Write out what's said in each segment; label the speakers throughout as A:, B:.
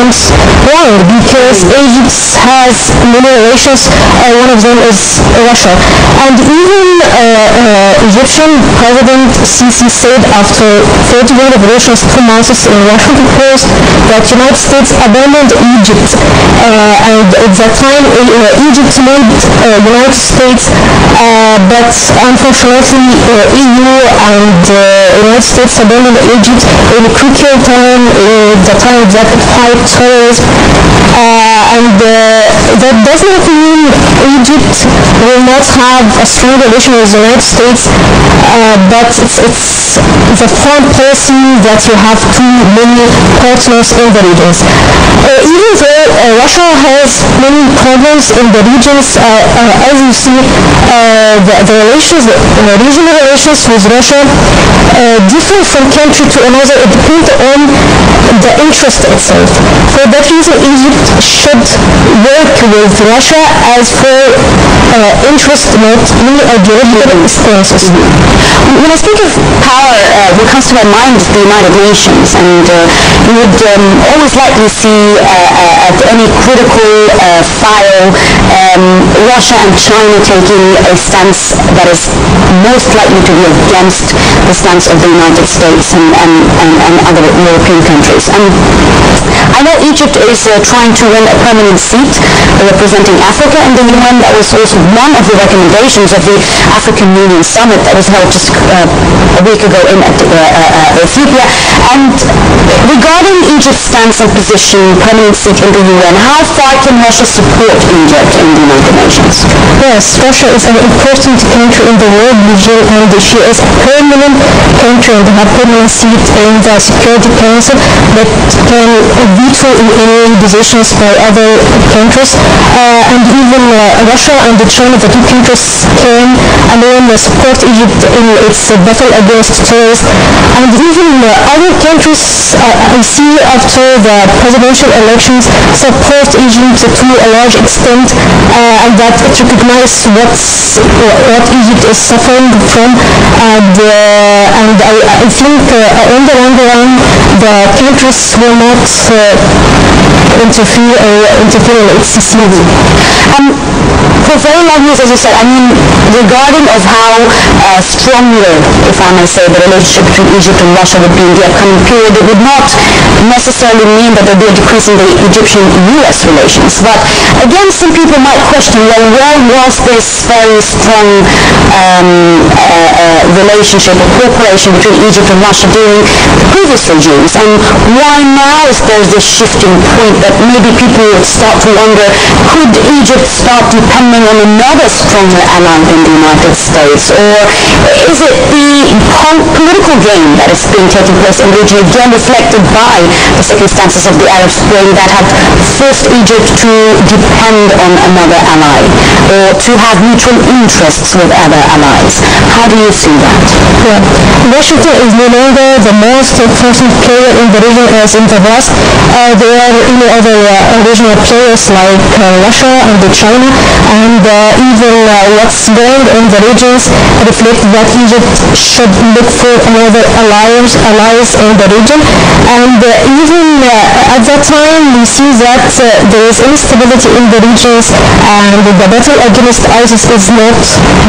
A: becomes wrong, because Egypt has many relations. One of them is Russia. And even Egyptian President Sisi said after 31 revolutions, 2 months in Washington Post, that United States abandoned Egypt. And at that time, Egypt made United States, but unfortunately, EU and United States abandoned Egypt in a critical time, the time that it fight terrorism. And that does not mean Egypt will not have a strong relation with the United States, but it's the foreign policy that you have too many partners in the regions. Even though Russia has many problems in the regions, as you see, the relations, regional relations with Russia differ from country to another. It depends on the interest itself. For that reason, Egypt should work with Russia as for interest, not any ideological stances.
B: When I speak of power, what comes to my mind is the United Nations, and you would always likely see at any critical file Russia and China taking a stance that is most likely to be against the stance of the United States and other European countries. And I know Egypt is trying to win a permanent seat representing Africa in the UN. That was also one of the recommendations of the African Union Summit that was held just a week ago in Ethiopia. And regarding Egypt's stance and position, permanent seat in the UN, how far can Russia support Egypt in the United Nations?
A: Yes, Russia is an important country in the world region, and she is a permanent country and have permanent seat in the Security Council that can veto in any decisions by other countries. And even Russia and China, the two countries, can alone support Egypt in its battle against terrorists. And even other countries, I see after the presidential elections, support Egypt to a large extent, and that it recognizes what Egypt is suffering from. And I think in the long run, the countries will not interfere in its security.
B: For very long years, as you said, I mean, regarding of how stronger, if I may say, the relationship between Egypt and Russia would be in the upcoming period, it would not necessarily mean that there would be a decrease in the Egyptian-US relations. But again, some people might question, well, where was this very strong relationship or cooperation between Egypt and Russia during the previous regimes? And why now is there this shifting point that maybe people would start to wonder, could Egypt start depending on another stronger ally than the United States? Or is it the political game that is being taking place in the region, again reflected by the circumstances of the Arab Spring, that have forced Egypt to depend on another ally or to have mutual interests with other allies? How do you see that?
A: Yeah. Washington is no longer the most important player in the region as in the past. There are many other regional players like Russia and China, and even what's going on in the regions reflect that Egypt should look for another allies in the region. And even at that time, we see that there is instability in the regions, and the battle against ISIS is not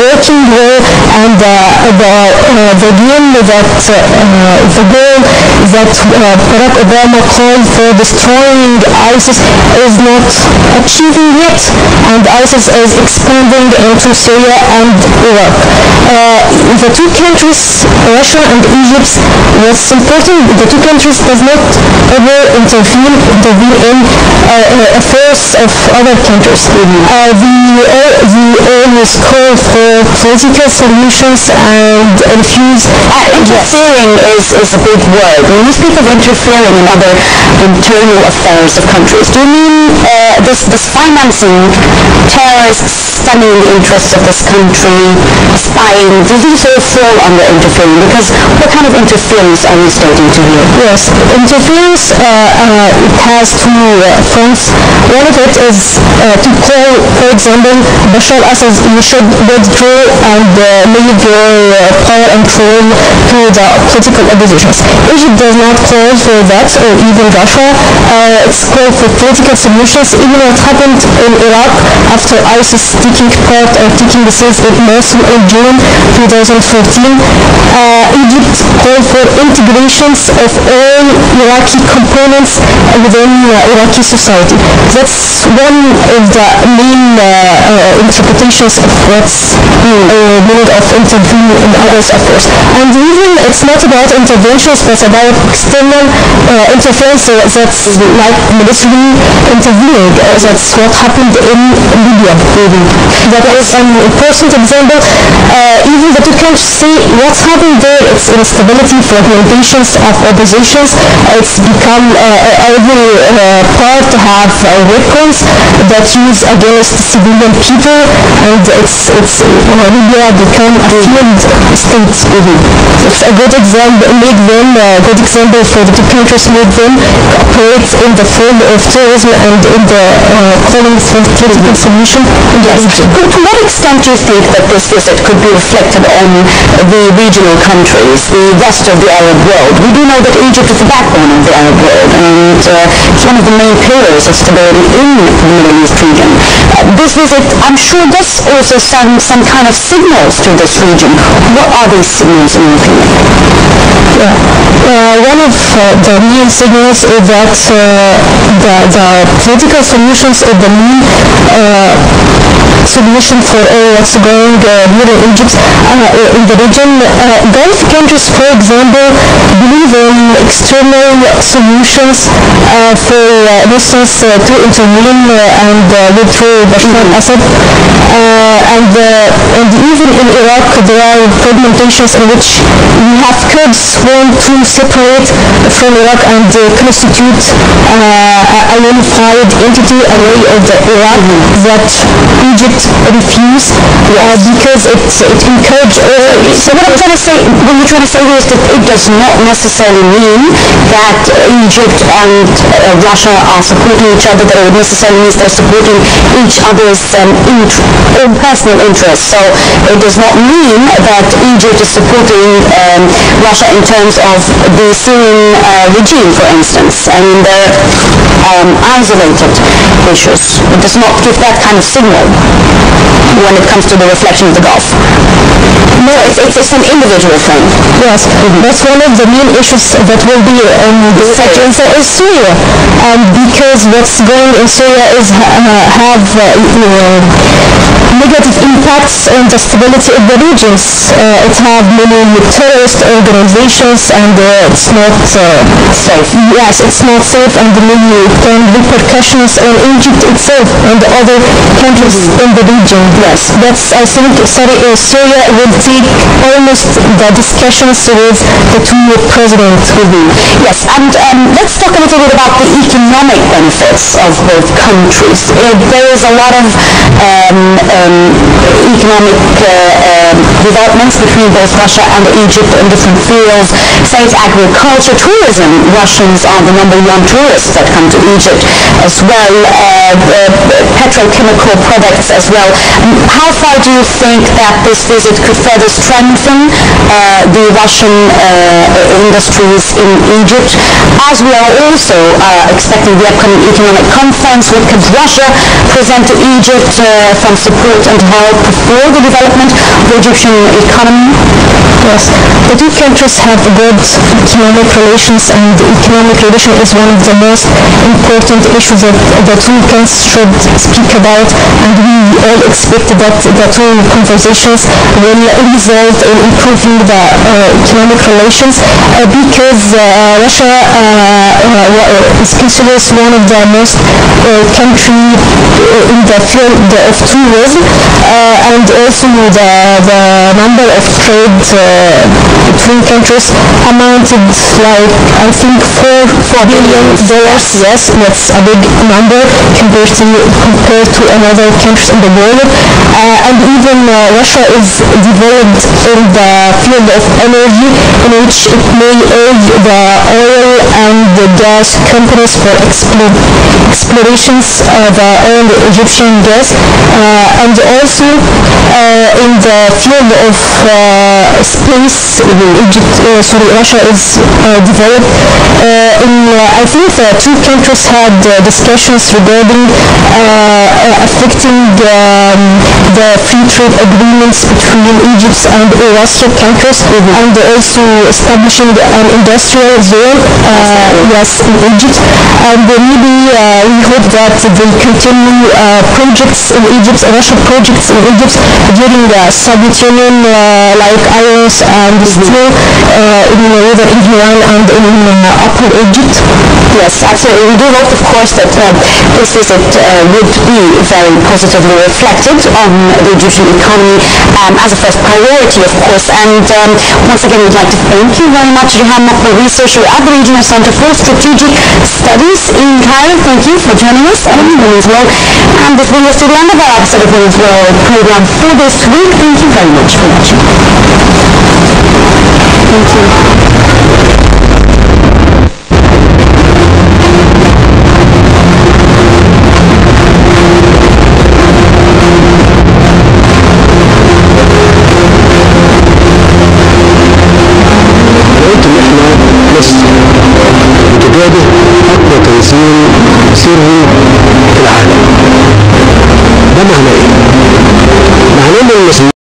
A: working well, and the game that the goal that Barack Obama called for destroying ISIS is not achieving yet, and ISIS is expanding into Syria and Iraq. The two countries, Russia and Egypt, what's important, the two countries does not ever intervene in affairs of other countries. We always call for political solutions and refuse.
B: Interfering is a big word. When you speak of interfering in other internal affairs of countries, do you mean this financing terrorists standing in the interests of this country, spying, do these all fall under interfering? Because what kind of interference are we stating to here?
A: Yes, interference, it has two fronts. One of it is to call, for example, Bashar al-Assad, you should withdraw and leave your power and control to the political oppositions. Egypt does not call for that, or even Russia. It's called for political solutions. Even what happened in Iraq after ISIS taking part or taking the seats in Mosul in June 2014, Egypt called for integrations of all Iraqi components within Iraqi society. That's one of the main interpretations of what's meaning of intervening in others' affairs. And even it's not about interventions, but about external interference. That's like military intervening. That's what happened in Libya. That is an important example. Even the two countries say what's happened there. It's instability, fragmentations of oppositions. It's become every part have weapons that use against civilian people, and it's Libya become a failed state. It's a good example. Made them a good example for the two countries. Made them operate in the field of terrorism and in the calling for political solution.
B: Yes. To what extent do you think that this visit could be reflected on the regional countries, the rest of the Arab world? We do know that Egypt is the backbone of the Arab world, and it's one of the main pillars of stability in the Middle East region. This visit, I'm sure, does also send some kind of signals to this region. What are these signals in your opinion?
A: One of the main signals is that the political solutions is the main solution for what's going here in Egypt, in the region. Gulf countries, for example, believe in external solutions for instance to intervene and withdraw Bashar al-Assad. And even in Iraq there are fragmentations in which we have Kurds want to separate from Iraq and constitute a unified entity away of the Iraq that Egypt refused because it encouraged.
B: So what I'm trying to say, what you're trying to say here is that it does not necessarily mean that Egypt and Russia are supporting each other, that it necessarily means they're supporting each other's personal interests. So it does not mean that Egypt is supporting Russia in terms of the Syrian regime, for instance, and their isolated issues. It does not give that kind of signal when it comes to the reflection of the Gulf. No, it's an individual thing.
A: Yes, that's one of the main issues that will be the section is Syria, because what's going in Syria is have negative impacts on the stability of the regions. It have many terrorist organizations, and it's not safe. Yes, it's not safe, and the many repercussions on Egypt itself and the other countries in the region. Yes, that's, I think, Syria will take almost the discussions with the two presidents.
B: Yes, and let's talk a little bit about the economic benefits of both countries. There is a lot of economic developments between both Russia and Egypt in different fields. Say it's agriculture, tourism. Russians are the #1 tourists that come to Egypt as well. Petrochemical products as well. How far do you think that this visit could further strengthen the Russian industries in Egypt, as we are also expecting the upcoming economic conference? What could Russia present to Egypt from support and help for the development of the Egyptian economy?
A: Yes, the two countries have good economic relations, and economic relation is one of the most important issues that the two countries should speak about, and we all expect that the two conversations will result in improving the economic relations, because Russia is considered one of the most country in the field of tourism, and also the number of trade between countries amounted like, I think, $4 billion. Yes, that's it's a big number compared to other countries in the world. And even Russia is developed in the field of energy, in which it may urge the oil and the gas companies for explorations of oil Egyptian gas, and also in the field of space. Russia is developed. I think the two countries had discussions regarding affecting the free trade agreements between Egypt and Eurasian countries, and also establishing an industrial zone, yes, in Egypt. And maybe we hope that they continue projects in Egypt, Russian projects in Egypt during the Soviet Union, like iron and steel in northern Iran and in upper Egypt.
B: Yes, absolutely. We do hope, of course, that this visit would be very positively reflected on the Egyptian economy as a first priority, of course. And once again, we'd like to thank you very much, Riham, Mokbel, researcher at the Regional Center for Strategic Studies in Cairo. Thank you for joining us on Women's World. And this brings us to the end of our episode of Women's World program for this week. Thank you very much for watching. Thank you.
C: بتواجه أقوى تنظيم سري في العالم. ده معناه إيه؟ معناه إن